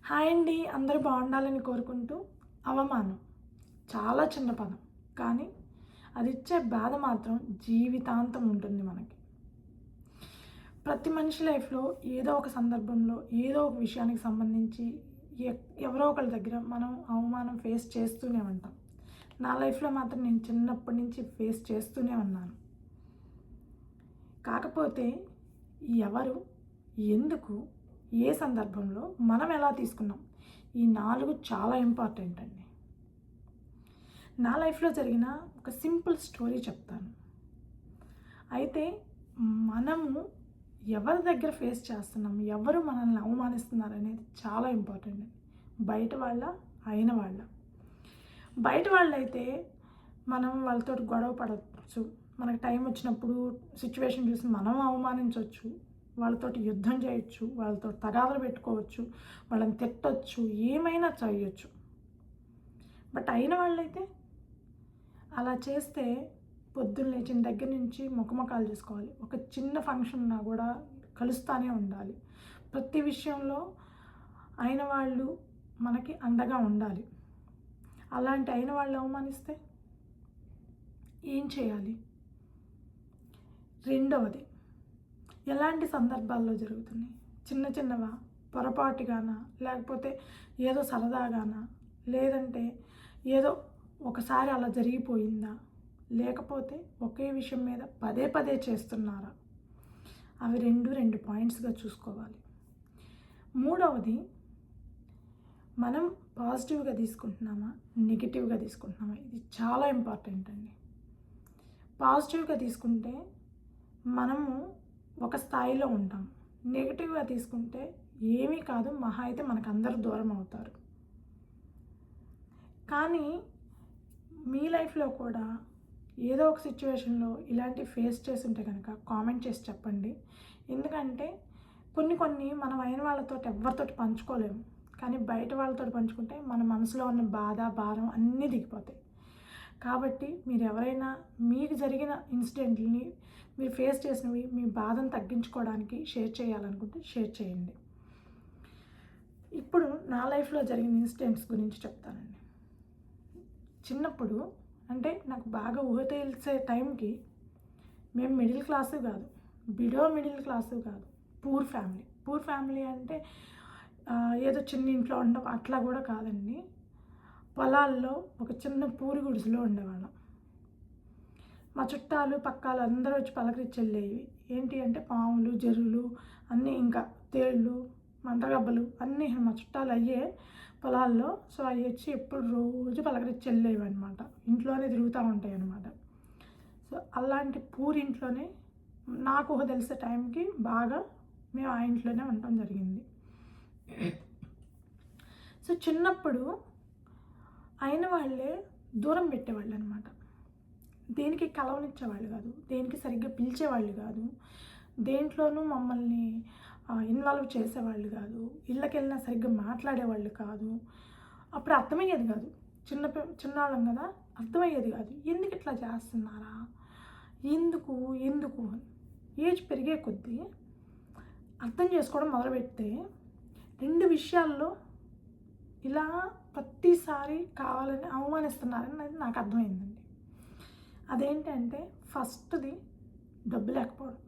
Hi అండి. అందరూ బాగుండాలని కోరుకుంటూ అవమానం చాలా చిన్న పదం. కానీ అది ఇచ్చే బాధ మాత్రం జీవితాంతం ఉంటుంది మనకి. ప్రతి మనిషి లైఫ్‌లో ఏదో ఒక సందర్భంలో, ఏదో ఒక విషయానికి సంబంధించి ఎవరో ఒకళ్ళ దగ్గర మనం అవమానం ఫేస్ చేస్తూనే ఉంటాం. నా లైఫ్‌లో మాత్రం నేను చిన్నప్పటి నుంచి ఫేస్ చేస్తూనే ఉన్నాను. కాకపోతే ఎవరు, ఎందుకు, ఏ సందర్భంలో, మనం ఎలా తీసుకున్నాం, ఈ 4 చాలా ఇంపార్టెంట్ అండి. నా లైఫ్‌లో జరిగిన ఒక సింపుల్ స్టోరీ చెప్తాను. అయితే మనము ఎవరి దగ్గర ఫేస్ చేస్తున్నాం, ఎవరు మనల్ని అవమానిస్తున్నారనేది చాలా ఇంపార్టెంట్ అండి. బయట వాళ్ళ, అయిన వాళ్ళ. బయట వాళ్ళైతే మనం వాళ్ళతోటి గొడవ పడవచ్చు. మనకు టైం వచ్చినప్పుడు సిచ్యువేషన్ చూసి మనం అవమానించవచ్చు. వాళ్ళతోటి యుద్ధం చేయొచ్చు, వాళ్ళతో తగాదాలు పెట్టుకోవచ్చు, వాళ్ళని తిట్టొచ్చు, ఏమైనా చేయొచ్చు. బట్ అయిన వాళ్ళైతే అలా చేస్తే పొద్దున్న లేచిన దగ్గర నుంచి ముఖముఖాలు చూసుకోవాలి. ఒక చిన్న ఫంక్షన్ ఉన్నా కూడా కలుస్తూనే ఉండాలి. ప్రతి విషయంలో అయిన వాళ్ళు మనకి అండగా ఉండాలి. అలాంటి అయిన వాళ్ళు అవమానిస్తే ఏం చేయాలి? రెండవది, ఎలాంటి సందర్భాల్లో జరుగుతున్నాయి? చిన్న చిన్నవా, పొరపాటుగానా, లేకపోతే ఏదో సరదాగానా, లేదంటే ఏదో ఒకసారి అలా జరిగిపోయిందా, లేకపోతే ఒకే విషయం మీద పదే పదే చేస్తున్నారా? అవి రెండు పాయింట్స్గా చూసుకోవాలి. మూడవది, మనం పాజిటివ్గా తీసుకుంటున్నామా, నెగిటివ్గా తీసుకుంటున్నామా? ఇది చాలా ఇంపార్టెంట్ అండి. పాజిటివ్గా తీసుకుంటే మనము ఒక స్థాయిలో ఉంటాం. నెగిటివ్గా తీసుకుంటే ఏమీ కాదు, మహా అయితే మనకు అందరూ దూరం అవుతారు. కానీ మీ లైఫ్లో కూడా ఏదో ఒక సిచ్యువేషన్లో ఇలాంటి ఫేస్ చేసి ఉంటే కనుక కామెంట్ చేసి చెప్పండి. ఎందుకంటే కొన్ని మనం అయిన వాళ్ళతో ఎవరితోటి పంచుకోలేము. కానీ బయట వాళ్ళతో పంచుకుంటే మన మనసులో ఉన్న బాధ, భారం అన్నీ దిగిపోతాయి. కాబట్టి మీరు ఎవరైనా మీకు జరిగిన ఇన్సిడెంట్ని, మీరు ఫేస్ చేసినవి, మీ బాధను తగ్గించుకోవడానికి షేర్ చేయాలనుకుంటే షేర్ చేయండి. ఇప్పుడు నా లైఫ్లో జరిగిన ఇన్సిడెంట్స్ గురించి చెప్తానండి. చిన్నప్పుడు అంటే నాకు బాగా ఊహ తెలిసే టైంకి మేము మిడిల్ క్లాసు కాదు, బిలో మిడిల్ క్లాసు కాదు, పూర్ ఫ్యామిలీ. పూర్ ఫ్యామిలీ అంటే ఏదో చిన్న ఇంట్లో ఉండడం అట్లా కూడా కాదండి. పొలాల్లో ఒక చిన్న పూరి గుడిసెలో ఉండేవాళ్ళం. మా చుట్టాలు పక్కాలు అందరూ వచ్చి పలకరించి వెళ్ళేవి. ఏంటి అంటే పాములు, జర్రులు అన్నీ, ఇంకా తేళ్ళు, మంటగబ్బలు అన్నీ మా చుట్టాలు అయ్యే పొలాల్లో. సో అవి వచ్చి ఎప్పుడు రోజు పలకరించి వెళ్ళేవి అనమాట. ఇంట్లోనే తిరుగుతూ ఉంటాయి అనమాట. సో అలాంటి పూరింట్లోనే నాకు ఊహ తెలిసే టైంకి బాగా మేము ఆ ఇంట్లోనే ఉండటం జరిగింది. సో చిన్నప్పుడు అయిన వాళ్ళే దూరం పెట్టేవాళ్ళు అనమాట. దేనికి కలవనిచ్చేవాళ్ళు కాదు, దేనికి సరిగ్గా పిలిచేవాళ్ళు కాదు, దేంట్లోనూ మమ్మల్ని ఇన్వాల్వ్ చేసేవాళ్ళు కాదు, ఇళ్ళకెళ్ళినా సరిగ్గా మాట్లాడేవాళ్ళు కాదు. అప్పుడు అర్థమయ్యేది కాదు, చిన్నవాళ్ళం కదా, అర్థమయ్యేది కాదు. ఎందుకు ఇట్లా చేస్తున్నారా, ఎందుకు ఎందుకు అని. ఏజ్ పెరిగే కొద్దీ అర్థం చేసుకోవడం మొదలుపెడితే 2 విషయాల్లో ఇలా ప్రతిసారి కావాలని అవమానిస్తున్నారని నాకు అర్థమైందండి. అదేంటంటే ఫస్ట్ది డబ్బు లేకపోవడం.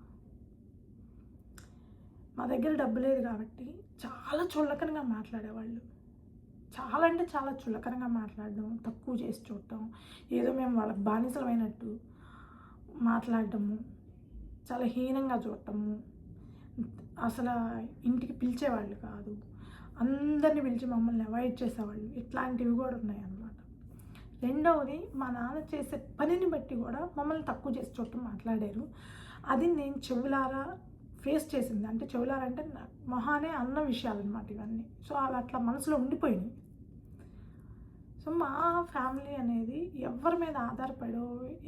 మా దగ్గర డబ్బు లేదు కాబట్టి చాలా చులకనగా మాట్లాడేవాళ్ళు. చాలా అంటే చాలా చులకనగా మాట్లాడడం, తక్కువ చేసి చూడటం, ఏదో మేము వాళ్ళకి బానిసలమైనట్టు మాట్లాడటము, చాలా హీనంగా చూడటము, అసలు ఇంటికి పిలిచేవాళ్ళు కాదు, అందరిని పిలిచి మమ్మల్ని అవాయిడ్ చేసేవాళ్ళు. ఇట్లాంటివి కూడా ఉన్నాయన్నమాట. రెండవది, మా నాన్న చేసే పనిని బట్టి కూడా మమ్మల్ని తక్కువ చేసి చూడటం మాట్లాడారు. అది నేను చెవులారా ఫేస్ చేసింది. అంటే చెవులారా అంటే మొహానే అన్న విషయాలు అనమాట ఇవన్నీ. సో అవి అట్లా మనసులో ఉండిపోయినాయి. సో మా ఫ్యామిలీ అనేది ఎవరి మీద ఆధారపడో,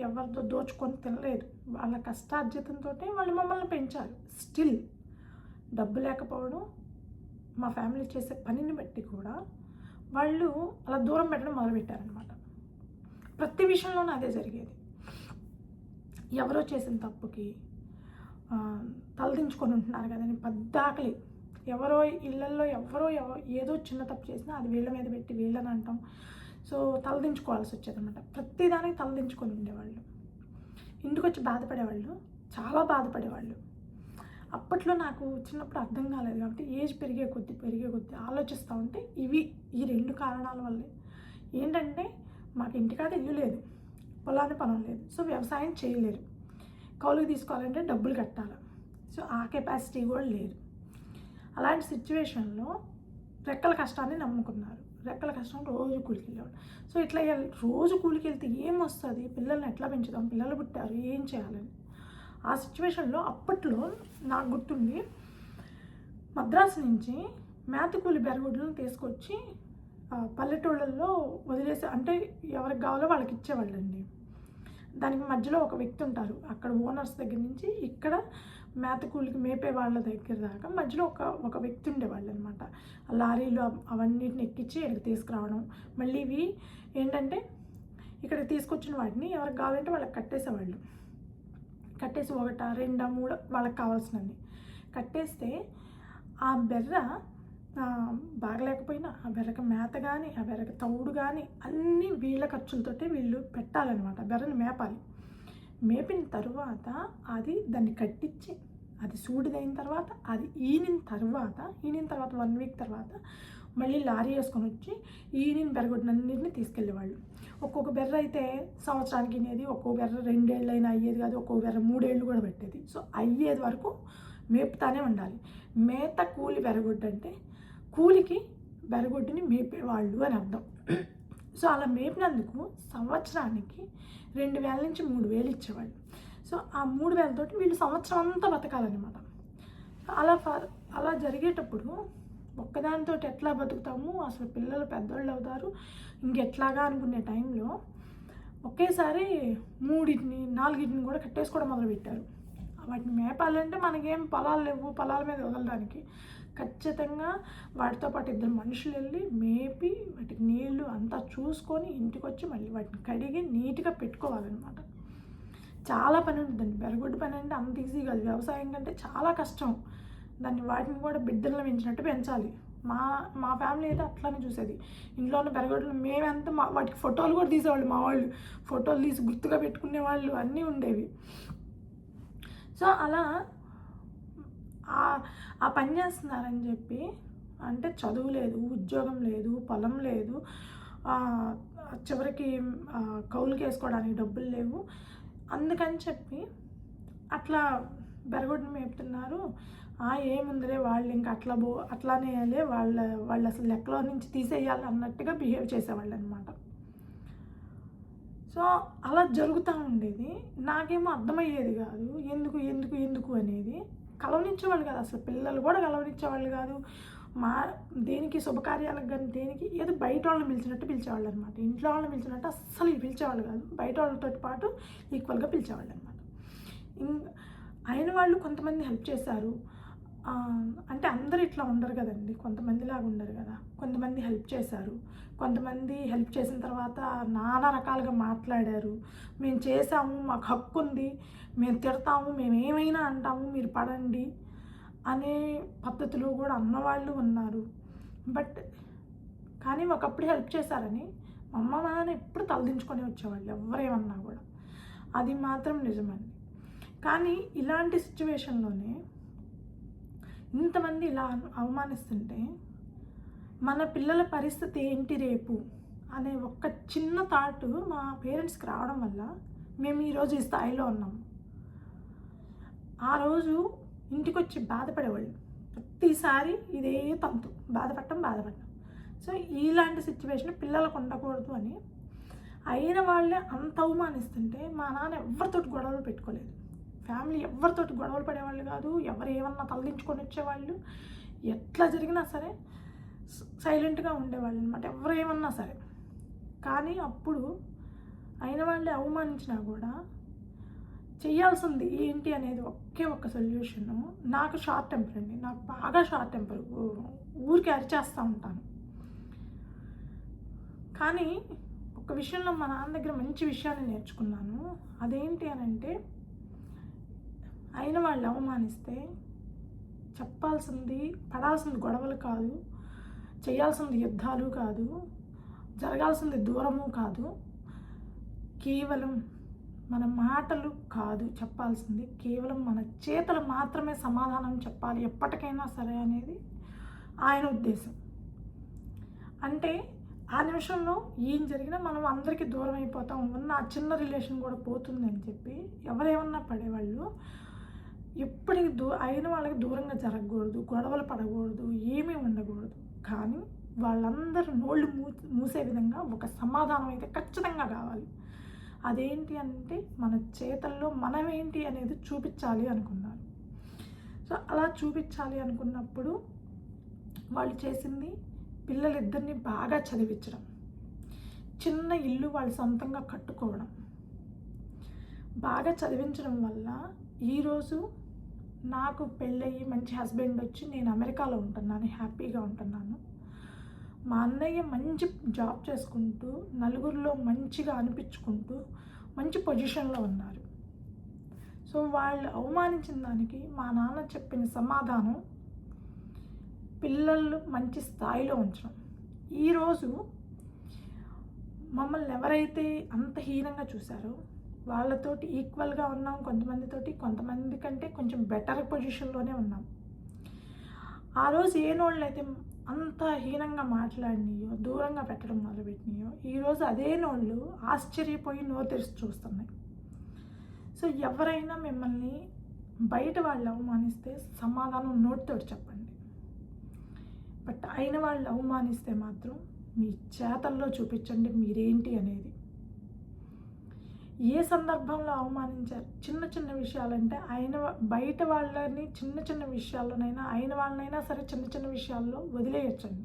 ఎవరితో దోచుకొని తినలేదు. వాళ్ళ కష్టార్జితంతో వాళ్ళు మమ్మల్ని పెంచారు. స్టిల్ డబ్బు లేకపోవడం, మా ఫ్యామిలీ చేసే పనిని బట్టి కూడా వాళ్ళు అలా దూరం పెట్టడం మొదలుపెట్టారనమాట. ప్రతి విషయంలోనూ అదే జరిగేది. ఎవరో చేసిన తప్పుకి తలదించుకొని ఉంటున్నారు కదని పద్దాకలి ఎవరో ఇళ్ళల్లో ఏదో చిన్న తప్పు చేసినా అది వీళ్ళ మీద పెట్టి వీళ్ళని అంటాం. సో తలదించుకోవాల్సి వచ్చేదన్నమాట. ప్రతిదానికి తలదించుకొని ఉండేవాళ్ళు. ఇంటికొచ్చి బాధపడేవాళ్ళు, చాలా బాధపడేవాళ్ళు. అప్పట్లో నాకు చిన్నప్పుడు అర్థం కాలేదు కాబట్టి ఏజ్ పెరిగే కొద్దీ ఆలోచిస్తూ ఉంటే ఈ 2 కారణాల వల్లే. ఏంటంటే మాకు ఇంటికాడ ఇల్లు లేదు, పొలం లేదు. సో వ్యవసాయం చేయలేరు, కౌలుకి తీసుకోవాలంటే డబ్బులు కట్టాలి. సో ఆ కెపాసిటీ కూడా లేదు. అలాంటి సిచ్యువేషన్లో రెక్కల కష్టాన్ని నమ్ముకున్నారు. రెక్కల కష్టం రోజు కూలికి వెళ్ళేవాడు. సో ఇట్లా రోజు కూలికి వెళ్తే ఏం వస్తుంది, పిల్లల్ని ఎట్లా పెంచుతాం, పిల్లలు పుట్టారు ఏం చేయాలని. ఆ సిచ్యువేషన్లో అప్పట్లో నాకు గుర్తుంది, మద్రాసు నుంచి మేతకూలి బెరగుడ్లను తీసుకొచ్చి పల్లెటూళ్ళల్లో వదిలేసి, అంటే ఎవరికి కావాలో వాళ్ళకి ఇచ్చేవాళ్ళండి. దానికి మధ్యలో ఒక వ్యక్తి ఉంటారు, అక్కడ ఓనర్స్ దగ్గర నుంచి ఇక్కడ మేతకూలికి మేపే వాళ్ళ దగ్గర దాకా మధ్యలో ఒక వ్యక్తి ఉండేవాళ్ళు అనమాట. లారీలు అవన్నిటిని ఎక్కించి ఇక్కడికి తీసుకురావడం, మళ్ళీ ఇవి ఏంటంటే ఇక్కడికి తీసుకొచ్చిన వాటిని ఎవరికి కావాలంటే వాళ్ళకి కట్టేసేవాళ్ళు. కట్టేసి 1, 2, 3 వాళ్ళకి కావాల్సినవి కట్టేస్తే ఆ బెర్ర బాగలేకపోయినా ఆ బెర్రకు మేత కానీ ఆ బెర్రకు తౌడు కానీ అన్నీ వీళ్ళ ఖర్చులతోటే వీళ్ళు పెట్టాలన్నమాట. బెర్రని మేపాలి. మేపిన తర్వాత దాన్ని కట్టించి అది సూడిదైన తర్వాత అది ఈనిన తర్వాత 1 వీక్ తర్వాత మళ్ళీ లారీ వేసుకొని వచ్చి ఈనిన బెరగొడ్డన్నింటిని తీసుకెళ్ళేవాళ్ళు. ఒక్కొక్క బెర్ర అయితే సంవత్సరానికి ఇనేది, ఒక్కొక్క బెర్ర 2 ఏళ్ళైనా అయ్యేది కాదు, ఒక్కొక్క బెర్ర 3 ఏళ్ళు కూడా పెట్టేది. సో అయ్యేది వరకు మేపుతానే ఉండాలి. మేత కూలి బెరగొడ్డు అంటే కూలికి బెరగొడ్డుని మేపేవాళ్ళు అని అర్థం. సో అలా మేపినందుకు సంవత్సరానికి 2,000 నుంచి 3,000 ఇచ్చేవాళ్ళు. సో ఆ 3,000 తోటి వీళ్ళు సంవత్సరం అంతా బతకాలన్నమాట. అలా జరిగేటప్పుడు ఒక్కదానితో ఎట్లా బతుకుతాము, అసలు పిల్లలు పెద్దోళ్ళు అవుతారు ఇంకెట్లాగా అనుకునే టైంలో ఒకేసారి 3, 4 కూడా కట్టేసుకోవడం మొదలుపెట్టారు. వాటిని మేపాలంటే మనకేం పొలాలు లేవు, పొలాల మీద వదలడానికి ఖచ్చితంగా వాటితో పాటు 2 మనుషులు వెళ్ళి మేపి వాటికి నీళ్లు అంతా చూసుకొని ఇంటికి వచ్చి మళ్ళీ వాటిని కడిగి నీట్గా పెట్టుకోవాలన్నమాట. చాలా పని ఉంటుందండి. బెరగొడ్డు పని అంటే అంత ఈజీ కాదు. వ్యవసాయం కంటే చాలా కష్టం. వాటిని కూడా బిడ్డలను పెంచినట్టు పెంచాలి. మా ఫ్యామిలీ అయితే అట్లానే చూసేది. ఇంట్లో ఉన్న బెరగొడ్లు మేమంతా వాటికి ఫోటోలు కూడా తీసేవాళ్ళు. మా వాళ్ళు ఫోటోలు తీసి గుర్తుగా పెట్టుకునేవాళ్ళు, అన్నీ ఉండేవి. సో అలా ఆ పని చేస్తున్నారని చెప్పి, అంటే చదువు లేదు, ఉద్యోగం లేదు, పొలం లేదు, చివరికి కౌలుకి వేసుకోవడానికి డబ్బులు లేవు, అందుకని చెప్పి అట్లా బెరగొడ్డుని మేపుతున్నారు. ఏముందిలే వాళ్ళు ఇంకా అట్లానే వాళ్ళు అసలు లెక్కలో నుంచి తీసేయాలి అన్నట్టుగా బిహేవ్ చేసేవాళ్ళు అనమాట. సో అలా జరుగుతూ ఉండేది. నాకేమో అర్థమయ్యేది కాదు ఎందుకు అనేది. కలవనిచ్చేవాళ్ళు కాదు, అసలు పిల్లలు కూడా కలవనిచ్చేవాళ్ళు కాదు. దేనికి శుభకార్యాలకు కానీ దేనికి ఏదో బయట వాళ్ళని పిలిచినట్టు పిలిచేవాళ్ళు అనమాట. ఇంట్లో వాళ్ళని పిలిచినట్టు అస్సలు పిలిచేవాళ్ళు కాదు. బయట వాళ్ళతో పాటు ఈక్వల్గా పిలిచేవాళ్ళు అనమాట. అయిన వాళ్ళు కొంతమంది హెల్ప్ చేశారు. అంటే అందరూ ఇట్లా ఉండరు కదండి, కొంతమందిలాగా ఉండరు కదా. కొంతమంది హెల్ప్ చేశారు, కొంతమంది హెల్ప్ చేసిన తర్వాత నానా రకాలుగా మాట్లాడారు. మేము చేసాము, మాకు హక్కు ఉంది, మేము తిడతాము, మేము ఏమైనా అంటాము, మీరు పడండి అనే పద్ధతిలో కూడా అన్నవాళ్ళు ఉన్నారు. కానీ ఒకప్పుడు హెల్ప్ చేశారని మా అమ్మ నాన్న ఎప్పుడు తలదించుకొని వచ్చేవాళ్ళు ఎవరేమన్నా కూడా. అది మాత్రం నిజమండి. కానీ ఇలాంటి సిచ్యువేషన్లోనే ఇంతమంది ఇలా అవమానిస్తుంటే మన పిల్లల పరిస్థితి ఏంటి రేపు అనే ఒక్క చిన్న థాట్ మా పేరెంట్స్కి రావడం వల్ల మేము ఈరోజు ఈ స్థాయిలో ఉన్నాము. ఆ రోజు ఇంటికి వచ్చి బాధపడేవాళ్ళు. ప్రతిసారి ఇదే తంతు, బాధపడటం. సో ఇలాంటి సిచ్యువేషన్ పిల్లలకు ఉండకూడదు అని అయిన వాళ్ళే అంత అవమానిస్తుంటే మా నాన్న ఎవరితోటి గొడవలు పెట్టుకోలేదు. ఫ్యామిలీ ఎవరితోటి గొడవలు పడేవాళ్ళు కాదు. ఎవరు ఏమన్నా తలదించుకొని వచ్చేవాళ్ళు. ఎట్లా జరిగినా సరే సైలెంట్గా ఉండేవాళ్ళు అనమాట, ఎవరు ఏమన్నా సరే. కానీ అప్పుడు అయిన వాళ్ళే అవమానించినా కూడా చేయాల్సింది ఏంటి అనేది ఒక్క సొల్యూషను. నాకు షార్ట్ టెంపర్ అండి, నాకు బాగా షార్ట్ టెంపర్, ఊరికి అరిచేస్తూ ఉంటాను. కానీ ఒక విషయంలో మా నాన్న దగ్గర మంచి విషయాన్ని నేర్చుకున్నాను. అదేంటి అని అంటే, అయిన వాళ్ళు అవమానిస్తే చెప్పాల్సింది, పడాల్సింది గొడవలు కాదు, చేయాల్సింది యుద్ధాలు కాదు, జరగాల్సింది దూరము కాదు, కేవలం మన మాటలు కాదు చెప్పాల్సింది, కేవలం మన చేతలు మాత్రమే సమాధానం చెప్పాలి ఎప్పటికైనా సరే అనేది ఆయన ఉద్దేశం. అంటే ఆ నిమిషంలో ఏం జరిగినా మనం అందరికీ దూరం అయిపోతాం, ఉన్న ఆ చిన్న రిలేషన్ కూడా పోతుందని చెప్పి ఎవరేమన్నా పడేవాళ్ళు ఎప్పటికి అయిన వాళ్ళకి దూరంగా జరగకూడదు, గొడవలు పడకూడదు, ఏమీ ఉండకూడదు. కానీ వాళ్ళందరూ నోళ్ళు మూసే విధంగా ఒక సమాధానం అయితే ఖచ్చితంగా కావాలి. అదేంటి అంటే మన చేతల్లో మనమేంటి అనేది చూపించాలి అనుకున్నారు. సో అలా చూపించాలి అనుకున్నప్పుడు వాళ్ళు చేసింది పిల్లలిద్దరిని బాగా చదివించడం, చిన్న ఇల్లు వాళ్ళు సొంతంగా కట్టుకోవడం. బాగా చదివించడం వల్ల ఈరోజు నాకు పెళ్ళయ్యి మంచి హస్బెండ్ వచ్చి నేను అమెరికాలో ఉంటున్నాను, హ్యాపీగా ఉంటున్నాను. మా అన్నయ్య మంచి జాబ్ చేసుకుంటూ నలుగురిలో మంచిగా అనిపించుకుంటూ మంచి పొజిషన్లో ఉన్నారు. సో వాళ్ళు అవమానించిన దానికి మా నాన్న చెప్పిన సమాధానం పిల్లలు మంచి స్థాయిలో ఉంచడం. ఈరోజు మమ్మల్ని ఎవరైతే అంత హీనంగా చూశారో వాళ్ళతోటి ఈక్వల్గా ఉన్నాం, కొంతమంది కంటే కొంచెం బెటర్ పొజిషన్లోనే ఉన్నాం. ఆ రోజు ఏ నోళ్ళు అయితే అంత హీనంగా మాట్లాడినాయో, దూరంగా పెట్టడం మొదలుపెట్టినాయో, ఈరోజు అదే నోళ్ళు ఆశ్చర్యపోయి నోరు తెరిచి చూస్తున్నాయి. సో ఎవరైనా మిమ్మల్ని బయట వాళ్ళు అవమానిస్తే సమాధానం నోటితోటి చెప్పండి. బట్ అయిన వాళ్ళు అవమానిస్తే మాత్రం మీ చేతల్లో చూపించండి మీరేంటి అనేది. ఏ సందర్భంలో అవమానించారు? చిన్న చిన్న విషయాలంటే బయట వాళ్ళని చిన్న విషయాల్లోనైనా అయిన వాళ్ళనైనా సరే చిన్న విషయాల్లో వదిలేయచ్చండి.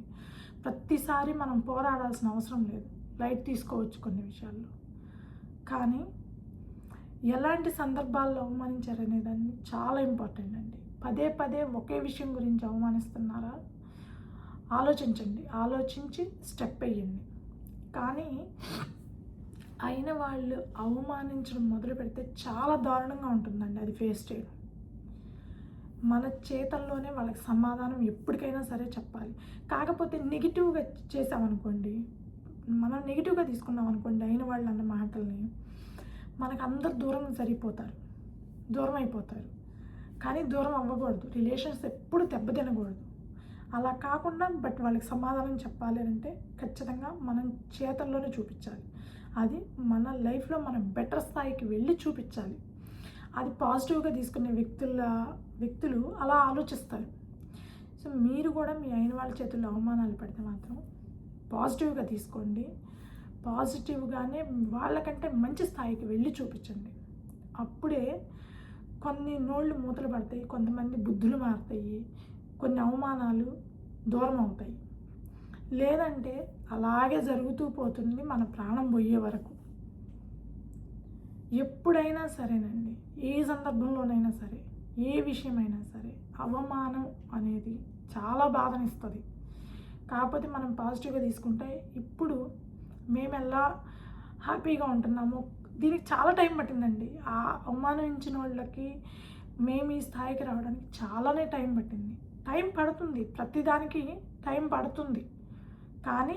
ప్రతిసారి మనం పోరాడాల్సిన అవసరం లేదు, లైట్ తీసుకోవచ్చు కొన్ని విషయాల్లో. కానీ ఎలాంటి సందర్భాల్లో అవమానించారు అనేదాన్ని చాలా ఇంపార్టెంట్ అండి. పదే ఒకే విషయం గురించి అవమానిస్తున్నారా ఆలోచించండి, ఆలోచించి స్టెప్ వేయండి. కానీ అయిన వాళ్ళు అవమానించడం మొదలు పెడితే చాలా దారుణంగా ఉంటుందండి అది ఫేస్ చేయడం. మన చేతల్లోనే వాళ్ళకి సమాధానం ఎప్పటికైనా సరే చెప్పాలి. కాకపోతే నెగిటివ్గా చేసామనుకోండి, మనం నెగిటివ్గా తీసుకున్నాం అనుకోండి అయిన వాళ్ళు అన్న మాటల్ని, మనకు అందరు దూరం అయిపోతారు. కానీ దూరం అవ్వకూడదు, రిలేషన్స్ ఎప్పుడు దెబ్బతినకూడదు. అలా కాకుండా బట్ వాళ్ళకి సమాధానం చెప్పాలి అంటే ఖచ్చితంగా మనం చేతల్లోనే చూపించాలి. అది మన లైఫ్లో మనం బెటర్ స్థాయికి వెళ్ళి చూపించాలి. అది పాజిటివ్గా తీసుకునే వ్యక్తులు అలా ఆలోచిస్తారు. సో మీరు కూడా మీ అయిన వాళ్ళ చేతుల్లో అవమానాలు పడితే మాత్రం పాజిటివ్గా తీసుకోండి, పాజిటివ్గానే వాళ్ళకంటే మంచి స్థాయికి వెళ్ళి చూపించండి. అప్పుడే కొన్ని నోళ్ళు మూతలు పడతాయి, కొంతమంది బుద్ధులు మారుతాయి, కొన్ని అవమానాలు దూరం అవుతాయి. లేదంటే అలాగే జరుగుతూ పోతుంది మన ప్రాణం పోయే వరకు. ఎప్పుడైనా సరేనండి, ఏ సందర్భంలోనైనా సరే, ఏ విషయమైనా సరే అవమానం అనేది చాలా బాధనిస్తుంది. కాకపోతే మనం పాజిటివ్గా తీసుకుంటే ఇప్పుడు మేము ఎలా హ్యాపీగా ఉంటున్నామో, దీనికి చాలా టైం పట్టిందండి. ఆ అవమానించిన వాళ్ళకి మేము ఈ స్థాయికి రావడానికి చాలానే టైం పట్టింది. టైం పడుతుంది, ప్రతిదానికి టైం పడుతుంది. కానీ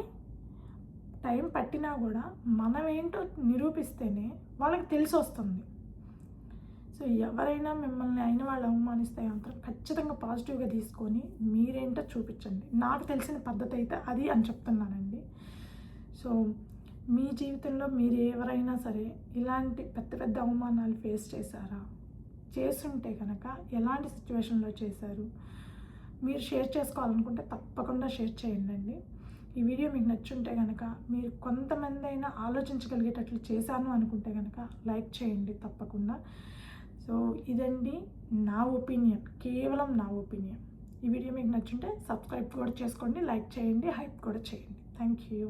టైం పట్టినా కూడా మనం ఏంటో నిరూపిస్తేనే వాళ్ళకి తెలిసి వస్తుంది. సో ఎవరైనా మిమ్మల్ని అయిన వాళ్ళు అవమానిస్తే మాత్రం ఖచ్చితంగా పాజిటివ్గా తీసుకొని మీరేంటో చూపించండి. నాకు తెలిసిన పద్ధతి అయితే అది అని చెప్తున్నానండి. సో మీ జీవితంలో మీరు ఎవరైనా సరే ఇలాంటి పెద్ద అవమానాలు ఫేస్ చేశారా? చేస్తుంటే కనుక ఎలాంటి సిచ్యువేషన్లో చేశారు? మీరు షేర్ చేసుకోవాలనుకుంటే తప్పకుండా షేర్ చేయండి. ఈ వీడియో మీకు నచ్చుంటే కనుక, మీరు కొంతమంది అయినా ఆలోచించగలిగేటట్లు చేశాను అనుకుంటే కనుక లైక్ చేయండి తప్పకుండా. సో ఇదండి నా ఒపీనియన్, కేవలం నా ఒపీనియన్. ఈ వీడియో మీకు నచ్చుంటే సబ్స్క్రైబ్ కూడా చేసుకోండి, లైక్ చేయండి, హైప్ కూడా చేయండి. Thank you.